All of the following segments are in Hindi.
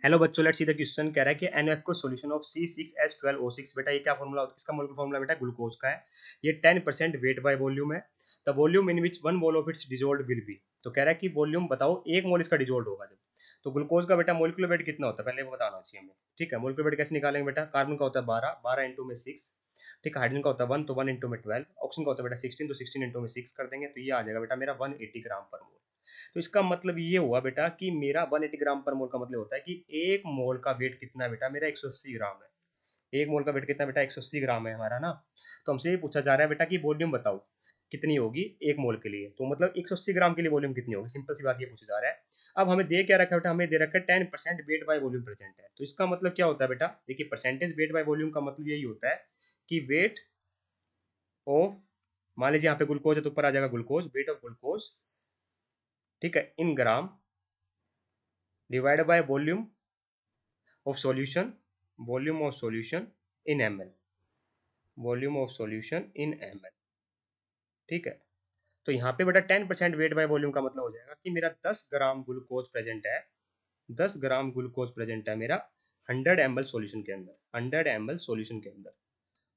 हेलो बच्चों, लेट्स सी द क्वेश्चन। कह रहा है कि NaOH सॉल्यूशन ऑफ C6H12O6। बेटा ये क्या फॉर्मूला होता है? इसका मोल फॉर्मूला बेटा ग्लूकोज का है। ये 10% वेट बाय वॉल्यूम है। The volume in which one mole of its dissolved will B. तो कह रहा है कि वॉल्यूम बताओ, एक मोल इसका डिजोल्व होगा जब। तो ग्लूकोज का बेटा मोलिकुलर वेट कितना होता है पहले वो बताना चाहिए हमें। ठीक है, मोलिकुलर वेट कैसे निकालेंगे बेटा? कार्बन का होता है 12, 12 इंटू में 6। ठीक है, हाइड्रोजन का होता है 1, तो 1 इंटू में 12। ऑक्सीजन का होता है बेटा 16, तो 16 इंटू में 6 कर देंगे, तो ये आ जाएगा बेटा मेरा 180 ग्राम पर मोल। तो इसका मतलब ये हुआ बेटा कि मेरा 180 ग्राम पर मोल का मतलब होता है कि एक मोल का वेट कितना है बेटा? मेरा 180 ग्राम है। एक मोल का वेट कितना बेटा? 180 ग्राम है हमारा ना। तो हमसे ये पूछा जा रहा है बेटा कि वॉल्यूम बताओ कितनी होगी एक मोल के लिए। तो मतलब 180 ग्राम के लिए वॉल्यूम कितनी होगी? सिंपल सी बात ये पूछा जा रहा है। अब हमें दे क्या रखा है बेटा? हमें दे रखा है 10% वेट बाय वॉल्यूम प्रेजेंट है। तो इसका मतलब क्या होता है बेटा? देखिए, परसेंटेज वेट बाय वॉल्यूम का मतलब यही होता है कि वेट ऑफ, मान लीजिए यहाँ पे ग्लूकोज है तो ऊपर आ जाएगा ग्लूकोज, वेट ऑफ ग्लूकोज, ठीक है, in gram divide by volume of solution, volume of solution in ml, volume of solution in ml। ठीक है, तो यहाँ पे बेटा 10% वेट बाय वॉल्यूम का मतलब हो जाएगा कि मेरा 10 ग्राम ग्लूकोज प्रेजेंट है। 10 ग्राम ग्लूकोज प्रेजेंट है मेरा 100 ml सॉल्यूशन के अंदर, 100 ml सॉल्यूशन के अंदर।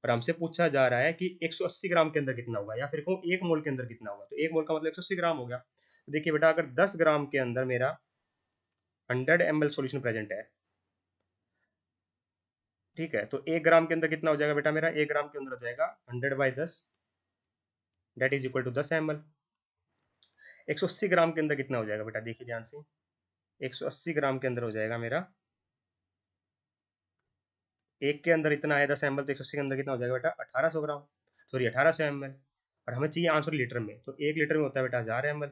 और हमसे पूछा जा रहा है कि 180 ग्राम के अंदर कितना होगा, या फिर कहूँ एक मोल के अंदर कितना होगा। तो एक मोल का मतलब 180 ग्राम हो गया। तो देखिए बेटा, अगर 10 ग्राम के अंदर मेरा 100 ml सॉल्यूशन प्रेजेंट है, ठीक है, तो एक ग्राम के अंदर कितना हो जाएगा बेटा? मेरा एक ग्राम के अंदर हो जाएगा 100/10, that is equal to 10 ml। 180 gram के अंदर कितना हो जाएगा बेटा? देखिए ध्यान से, 180 ग्राम के अंदर हो जाएगा मेरा, एक के अंदर इतना है 10 ml, तो 180 के अंदर कितना हो जाएगा बेटा? 1800 ग्राम, सॉरी 1800 ml। और हमें चाहिए आंसर लीटर में, तो एक लीटर में होता है बेटा 1000 ml।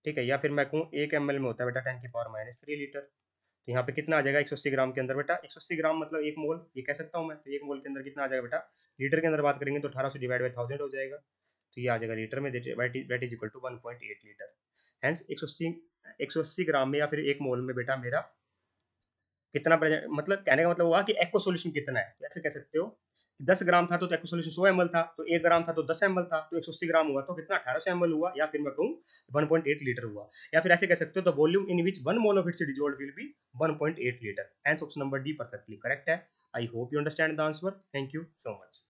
ठीक है, या फिर मैं कहूँ एक ml में होता है बेटा 10⁻³ लीटर। तो यहाँ पे कितना आ जाएगा 180 ग्राम के अंदर बेटा? 180 ग्राम मतलब एक मोल, ये कह सकता हूँ मैं। तो एक मोल के अंदर कितना आ जाएगा बेटा? लीटर के अंदर बात करेंगे तो 1800 डिवाइड बाई 1000 हो जाएगा। तो ये आ जाएगा लीटर में, that is equal to 1.8 litre. Hence 180 gram में या फिर एक मोल में बेटा मेरा कितना प्रेजेंट, मतलब कहने का मतलब हुआ कि एक्वा सोल्यूशन कितना है। तो ऐसे कह सकते हो 10 ग्राम था तो एक्वा सोल्यूशन 100 ml था, तो 1 ग्राम था तो 10 ml था, तो 180 ग्राम हुआ तो कितना? 1800 ml हुआ, या फिर मैं कहूँ 1.8 लीटर हुआ। या फिर ऐसे कह सकते हो the volume in which one mole of its dissolved will be 1.8 litre. Hence option number D perfectly correct है। I hope you understand the answer. Thank you so much.